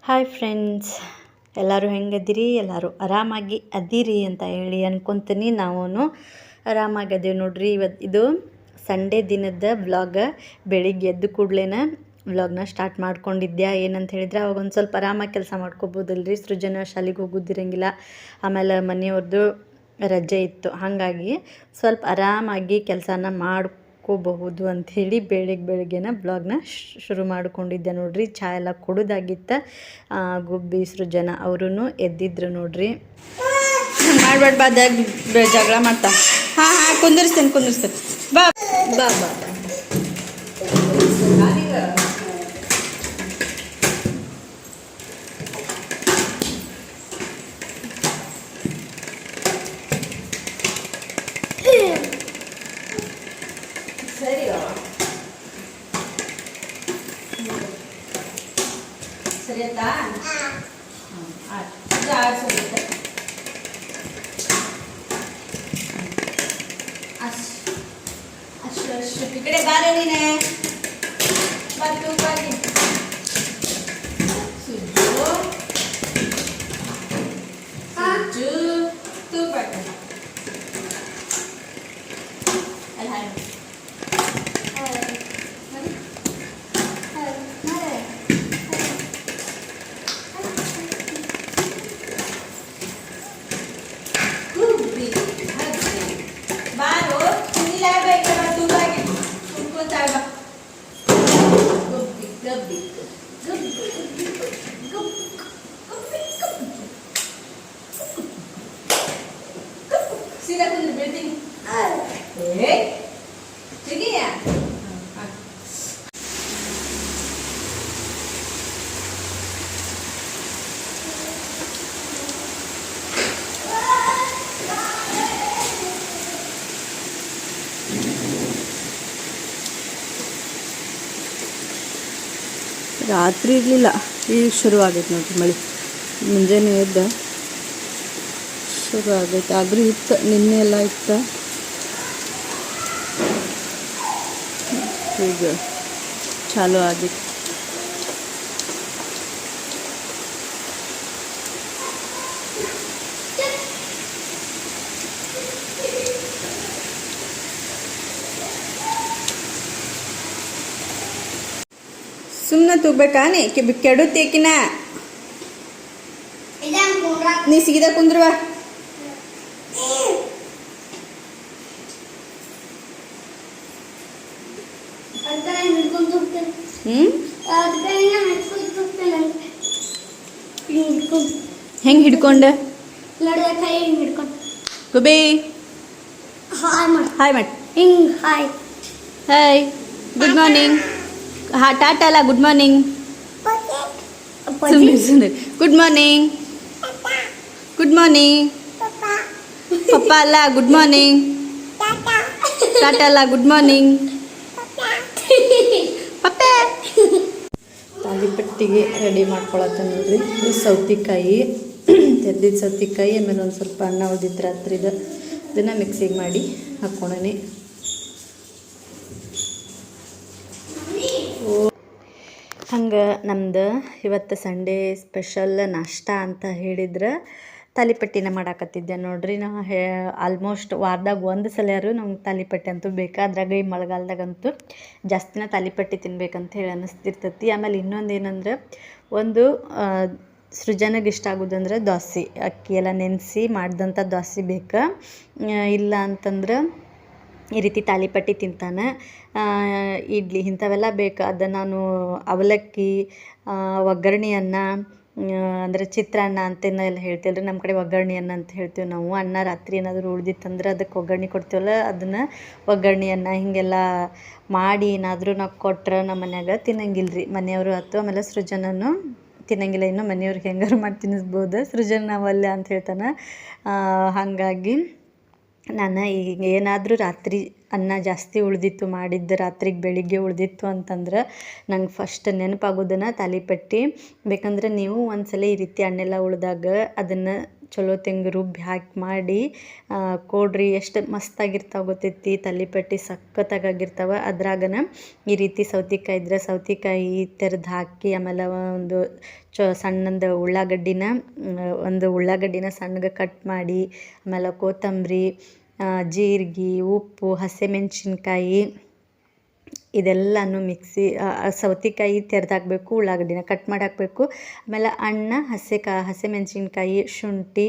Hi friends, ಎಲ್ಲರೂ ಹೆಂಗದಿರಿ? ಎಲ್ಲರೂ ಆರಾಮಾಗಿ ಅದಿರಿ ಅಂತ ಹೇಳಿ ಅನ್ಕೊತೀನಿ. ನಾವು ಆರಾಮಾಗಿ ಅದೇವಿ ನೋಡ್ರಿ. ಇದು ಸಂಡೇ ದಿನದ ವ್ಲಾಗ. ಬೆಳಿಗ್ಗೆ ಎದ್ದು ಕೂಡಲೇ ವ್ಲಾಗ್ನ ಸ್ಟಾರ್ಟ್ ಮಾಡ್ಕೊಂಡಿದ್ದೆ. ಏನಂತ ಹೇಳಿದ್ರೆ ಅವಾಗ ಒಂದು ಸ್ವಲ್ಪ ಆರಾಮಾಗಿ ಕೆಲಸ ಮಾಡ್ಕೋಬೋದಲ್ರಿ. ಸೃಜನ ಶಾಲೆಗೆ ಹೋಗೋದಿರಂಗಿಲ್ಲ, ಆಮೇಲೆ ಮನೆಯವ್ರದ್ದು ರಜೆ ಇತ್ತು. ಹಾಗಾಗಿ ಸ್ವಲ್ಪ ಆರಾಮಾಗಿ ಕೆಲಸನ ಮಾಡ್ಕೋಬಹುದು ಅಂಥೇಳಿ ಬೆಳಿಗ್ಗೆನ ಬ್ಲಾಗ್ನ ಶುರು ಮಾಡ್ಕೊಂಡಿದ್ದೆ ನೋಡ್ರಿ. ಚಹಾ ಎಲ್ಲ ಕುಡಿದಾಗಿತ್ತು. ಗುಬ್ಬಿ ಸೃಜನ ಅವರು ಎದ್ದಿದ್ರು ನೋಡ್ರಿ. ಮಾಡ್ಬೇಡ ಬಾ, ಜಗಳ ಮಾಡ್ತಾ. ಹಾಂ ಕುಂದಿರ್ಸ್ತೇನೆ ಬಾ ಬಾ ಬಾ. ಸರಿಯತ್ತಾ? ಅಷ್ಟು ಈ ಕಡೆ ಬಾರೆ ನೀನೆ. ಬಂದು ಬಾರಿ ಸುಜ್ಜು ಸುಜ್ಜು ತೂಪಾಟ ಅಲ್ಲ sila ko building. Sige ya. ರಾತ್ರಿ ಇರಲಿಲ್ಲ, ಈಗ ಶುರುವಾಗೈತೆ ನೋಡ್ರಿ ಮಳೆ. ಮುಂಜಾನೆ ಎದ್ದ ಶುರು ಆಗೈತೆ. ಆದರೂ ಇತ್ತು, ನಿನ್ನೆ ಎಲ್ಲ ಇತ್ತು. ಈಗ ಚಾಲು ಆಗಿತ್ತು. ಸುಮ್ಮನೆ ತೂಗ್ಬೇಕಾನೆ ಕೆಡುತ್ತೇಕಿನ. ನೀ ಸೀದಾ ಕುಂದ್ರವಾ. ಹೆಂಗೆ ಹಿಡ್ಕೊಂಡೆ? ಗುಬಿ ಹಾಯ್ ಮಾಡಿ. Hi, good morning. ಹಾ, ಟಾಟಾ ಅಲ್ಲ, ಗುಡ್ ಮಾರ್ನಿಂಗ್. ಸುಮ್ಮನೆ ಗುಡ್ ಮಾರ್ನಿಂಗ್. Good morning. ಪಪ್ಪ ಅಲ್ಲ, ಗುಡ್ ಮಾರ್ನಿಂಗ್. ಟಾಟಾ ಅಲ್ಲ, ಗುಡ್ ಮಾರ್ನಿಂಗ್. ಪಪ್ಪೆ ತಾಲಿಪಟ್ಟಿಗೆ ರೆಡಿ ಮಾಡ್ಕೊಳತ್ತ ನೋಡ್ರಿ. ಇದು ಸೌತೆಕಾಯಿ, ತೆದ್ದಿದ್ದ ಸೌತೆಕಾಯಿ, ಆಮೇಲೆ ಒಂದು ಸ್ವಲ್ಪ ಅನ್ನ ಉಳಿದಿತ್ತು ರಾತ್ರಿದು. ಇದನ್ನು ಮಿಕ್ಸಿಗೆ ಮಾಡಿ ಹಾಕ್ಕೊಳನಿ. ಹಂಗೆ ನಮ್ದು ಇವತ್ತು ಸಂಡೇ ಸ್ಪೆಷಲ್ ನಾಷ್ಟ ಅಂತ ಹೇಳಿದ್ರೆ ತಾಲಿಪಟ್ಟಿನ ಮಾಡಾಕತ್ತಿದ್ದೆ ನೋಡ್ರಿ. ನಾವು ಆಲ್ಮೋಸ್ಟ್ ವಾರದಾಗ ಒಂದು ಸಲಯಾರು ನಮ್ಗೆ ತಾಲಿಪಟ್ಟಿ ಅಂತೂ ಬೇಕು. ಅದ್ರಾಗ ಈ ಮಳೆಗಾಲದಾಗಂತೂ ಜಾಸ್ತಿನ ತಾಲಿಪಟ್ಟಿ ತಿನ್ಬೇಕಂತ ಹೇಳಿ ಅನ್ನಿಸ್ತಿರ್ತೈತಿ. ಆಮೇಲೆ ಇನ್ನೊಂದು ಏನಂದ್ರೆ, ಒಂದು ಸೃಜನೆಗೆ ಇಷ್ಟ ಆಗೋದಂದ್ರೆ ದೋಸೆ, ಅಕ್ಕಿ ಎಲ್ಲ ನೆನೆಸಿ ಮಾಡಿದಂಥ ದೋಸೆ ಬೇಕು. ಇಲ್ಲ ಅಂತಂದ್ರೆ ಈ ರೀತಿ ತಾಲಿಪಟ್ಟಿ ತಿಂತಾನೆ. ಇಡ್ಲಿ ಇಂಥವೆಲ್ಲ ಬೇಕು. ಅದು ನಾನು ಅವಲಕ್ಕಿ, ಒಗ್ಗರಣೆ ಅನ್ನ, ಅಂದರೆ ಚಿತ್ರಾನ್ನ ಅಂತೆಲ್ಲ ಹೇಳ್ತೀವಲ್ಲ ನಮ್ಮ ಕಡೆ ಒಗ್ಗರಣೆ ಅನ್ನ ಅಂತ ಹೇಳ್ತೀವಿ ನಾವು. ಅನ್ನ ರಾತ್ರಿ ಏನಾದರೂ ಉಳ್ದಿತ್ತಂದ್ರೆ ಅದಕ್ಕೆ ಒಗ್ಗರಣೆ ಕೊಡ್ತೀವಲ್ಲ, ಅದನ್ನು ಒಗ್ಗರಣೆ ಅನ್ನ ಹೀಗೆಲ್ಲ ಮಾಡಿ ಏನಾದರೂ ನಾವು ಕೊಟ್ರೆ ನಮ್ಮ ಮನ್ಯಾಗ ತಿನ್ನಂಗಿಲ್ಲ ರೀ ಮನೆಯವರು ಆಯ್ತು. ಆಮೇಲೆ ಸೃಜನನು ತಿನ್ನಂಗಿಲ್ಲ. ಇನ್ನು ಮನೆಯವ್ರಿಗೆ ಹೆಂಗಾರು ಮಾಡಿ ತಿನ್ನಿಸ್ಬೋದು, ಸೃಜನ್ ನಾವಲ್ಲ ಅಂತ ಹೇಳ್ತಾನೆ. ಹಾಗಾಗಿ ನಾನು ಈಗ ಏನಾದರೂ ರಾತ್ರಿ ಅನ್ನ ಜಾಸ್ತಿ ಉಳಿದಿತ್ತು, ಮಾಡಿದ್ದು ರಾತ್ರಿಗೆ ಬೆಳಿಗ್ಗೆ ಉಳಿದಿತ್ತು ಅಂತಂದ್ರೆ ನಂಗೆ ಫಸ್ಟ್ ನೆನಪಾಗೋದನ್ನು ತಾಲಿಪಟ್ಟಿ. ಬೇಕಂದ್ರೆ ನೀವು ಒಂದ್ಸಲ ಈ ರೀತಿ ಹಣ್ಣೆಲ್ಲ ಉಳಿದಾಗ ಅದನ್ನು ಚಲೋ ತೆಂಗ್ ರುಬ್ಬಿ ಹಾಕಿ ಮಾಡಿ ಕೊಡ್ರಿ. ಎಷ್ಟು ಮಸ್ತಾಗಿರ್ತಾವೆ ಗೊತ್ತೈತಿ. ತಾಲಿಪಟ್ಟು ಸಖತ್ತಾಗಿರ್ತಾವೆ. ಅದ್ರಾಗನ ಈ ರೀತಿ ಸೌತೆಕಾಯಿ ಇದ್ರೆ ಸೌತೆಕಾಯಿ ತೆರೆದು ಹಾಕಿ, ಆಮೇಲೆ ಒಂದು ಸಣ್ಣಂದು ಉಳ್ಳಾಗಡ್ಡಿನ ಸಣ್ಣಗೆ ಕಟ್ ಮಾಡಿ, ಆಮೇಲೆ ಕೊತ್ತಂಬರಿ, ಜೀರಿಗೆ, ಉಪ್ಪು, ಹಸಿಮೆಣ್ಸಿನ್ಕಾಯಿ ಇದೆಲ್ಲನೂ ಮಿಕ್ಸಿ ಸೌತೆಕಾಯಿ ತೆರೆದು ಹಾಕಬೇಕು, ಉಳ್ಳಾಗಡ್ಡಿನ ಕಟ್ ಮಾಡಿ ಹಾಕಬೇಕು, ಆಮೇಲೆ ಹಸಿಮೆಣ್ಸಿನ್ಕಾಯಿ, ಶುಂಠಿ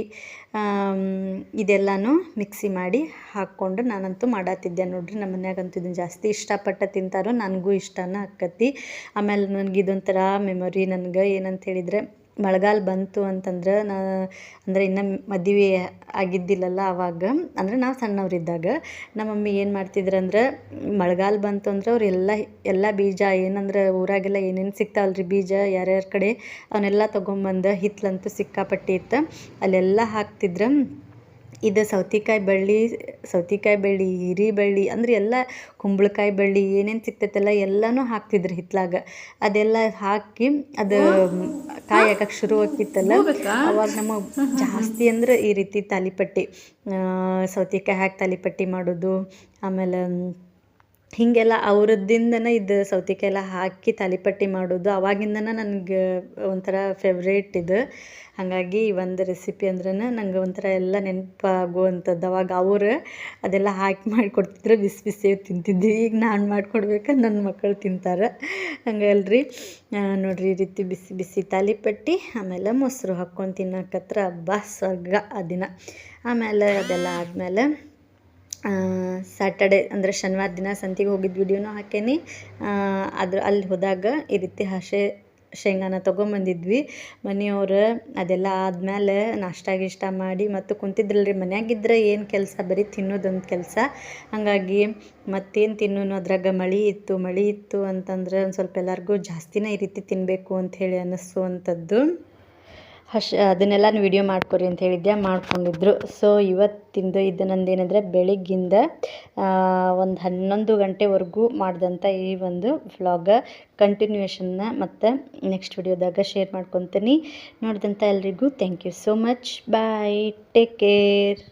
ಇದೆಲ್ಲನೂ ಮಿಕ್ಸಿ ಮಾಡಿ ಹಾಕ್ಕೊಂಡು ನಾನಂತೂ ಮಾಡತ್ತಿದ್ದೆ ನೋಡ್ರಿ. ನಮ್ಮ ಮನ್ಯಾಗಂತೂ ಇದನ್ನು ಜಾಸ್ತಿ ಇಷ್ಟಪಟ್ಟು ತಿಂತಾರೋ, ನನಗೂ ಇಷ್ಟನ ಆಕ್ಕತಿ. ಆಮೇಲೆ ನನಗೆ ಇದೊಂಥರ ಮೆಮೊರಿ. ನನಗೆ ಏನಂತ ಹೇಳಿದರೆ, ಮಳೆಗಾಲ ಬಂತು ಅಂತಂದ್ರೆ ಅಂದರೆ ಇನ್ನು ಮದುವೆ ಆಗಿದ್ದಿಲ್ಲಲ್ಲ ಆವಾಗ, ಅಂದರೆ ನಾವು ಸಣ್ಣವರಿದ್ದಾಗ ನಮ್ಮ ಮಮ್ಮಿ ಏನು ಮಾಡ್ತಿದ್ರಂದ್ರೆ, ಮಳೆಗಾಲ ಬಂತು ಅಂದ್ರೆ ಅವ್ರು ಎಲ್ಲ ಬೀಜ ಏನಂದ್ರೆ ಊರಾಗೆಲ್ಲ ಏನೇನು ಸಿಗ್ತಾವಲ್ರಿ ಬೀಜ ಯಾರ್ಯಾರ ಕಡೆ, ಅವನ್ನೆಲ್ಲ ತೊಗೊಂಬಂದು ಹಿತ್ತಲಂತೂ ಸಿಕ್ಕಾಪಟ್ಟಿ ಇತ್ತು, ಅಲ್ಲೆಲ್ಲ ಹಾಕ್ತಿದ್ರು. ಇದು ಸೌತೆಕಾಯಿ ಬಳ್ಳಿ, ಹೀರೇಬಳ್ಳಿ ಅಂದ್ರೆ ಎಲ್ಲ ಕುಂಬಳಕಾಯಿ ಬಳ್ಳಿ ಏನೇನು ಸಿಗ್ತೈತಲ್ಲ ಎಲ್ಲನೂ ಹಾಕ್ತಿದ್ರು ಹಿತ್ತಲಾಗ. ಅದೆಲ್ಲ ಹಾಕಿ ಅದು ಕಾಯಿ ಹಾಕಕ್ಕೆ ಶುರು ಆಗ್ತಿತ್ತಲ್ಲ, ಅವಾಗ ನಮಗೆ ಜಾಸ್ತಿ ಅಂದ್ರೆ ಈ ರೀತಿ ತಾಲಿಪಟ್ಟು ಸೌತೆಕಾಯಿ ಹಾಕಿ ತಾಲಿಪಟ್ಟು ಮಾಡೋದು. ಆಮೇಲೆ ಹೀಗೆಲ್ಲ ಅವ್ರದ್ದಿಂದನೇ ಇದು ಸೌತೆಕಾಯಿ ಎಲ್ಲ ಹಾಕಿ ತಾಲಿಪಟ್ಟು ಮಾಡೋದು ಅವಾಗಿಂದನೇ ನನಗೆ ಒಂಥರ ಫೇವ್ರೇಟ್ ಇದು. ಹಾಗಾಗಿ ಈ ಒಂದು ರೆಸಿಪಿ ಅಂದ್ರೆ ನಂಗೆ ಒಂಥರ ಎಲ್ಲ ನೆನಪಾಗುವಂಥದ್ದು. ಅವಾಗ ಅವರು ಅದೆಲ್ಲ ಹಾಕಿ ಮಾಡಿಕೊಡ್ತಿದ್ರು, ಬಿಸಿ ಬಿಸಿ ತಿಂತಿದ್ವಿ. ಈಗ ನಾನು ಮಾಡಿಕೊಡ್ಬೇಕಾದ್ರೆ ನನ್ನ ಮಕ್ಕಳು ತಿಂತಾರೆ. ಹಂಗಲ್ರಿ ನೋಡ್ರಿ, ಈ ರೀತಿ ಬಿಸಿ ಬಿಸಿ ತಾಲಿಪಟ್ಟು ಆಮೇಲೆ ಮೊಸರು ಹಾಕ್ಕೊಂಡು ತಿನ್ನಕತ್ರ ಹಬ್ಬ ಸ್ವರ್ಗ ಆ ದಿನ. ಆಮೇಲೆ ಅದೆಲ್ಲ ಆದಮೇಲೆ ಸ್ಯಾಟರ್ಡೆ ಅಂದರೆ ಶನಿವಾರ ದಿನ ಸಂತಿಗೆ ಹೋಗಿದ್ದ ವಿಡಿಯೋನೂ ಹಾಕೇನಿ. ಅಲ್ಲಿ ಹೋದಾಗ ಈ ರೀತಿ ಶೇಂಗಾನ ತೊಗೊಂಬಂದಿದ್ವಿ. ಮನೆಯವ್ರು ಅದೆಲ್ಲ ಆದಮೇಲೆ ನಾಷ್ಟ ಮಾಡಿ ಮತ್ತು ಕುಂತಿದ್ರಲ್ರಿ. ಮನ್ಯಾಗಿದ್ರೆ ಏನು ಕೆಲಸ, ಬರೀ ತಿನ್ನೋದೊಂದು ಕೆಲಸ. ಹಾಗಾಗಿ ಮತ್ತೇನು ತಿನ್ನೋನು, ಅದ್ರಾಗ ಮಳೆ ಇತ್ತು ಅಂತಂದ್ರೆ ಒಂದು ಸ್ವಲ್ಪ ಎಲ್ಲರಿಗೂ ಜಾಸ್ತಿನೇ ಈ ರೀತಿ ತಿನ್ನಬೇಕು ಅಂಥೇಳಿ ಅನ್ನಿಸುವಂಥದ್ದು. ಅದನ್ನೆಲ್ಲ ವಿಡಿಯೋ ಮಾಡ್ಕೊರಿ ಅಂತ ಹೇಳಿದ್ದೆ, ಮಾಡ್ಕೊಂಡಿದ್ರು. ಸೊ ಇವತ್ತಿಂದು ಇದು ನಂದೇನೆಂದರೆ ಬೆಳಿಗ್ಗಿಂದ ಒಂದು 11 ಗಂಟೆವರೆಗೂ ಮಾಡಿದಂಥ ಈ ಒಂದು ವ್ಲಾಗ ಕಂಟಿನ್ಯೂಷನ್ನ ಮತ್ತು ನೆಕ್ಸ್ಟ್ ವಿಡಿಯೋದಾಗ ಶೇರ್ ಮಾಡ್ಕೊತೀನಿ. ನೋಡಿದಂಥ ಎಲ್ರಿಗೂ thank you so much. Bye, take care.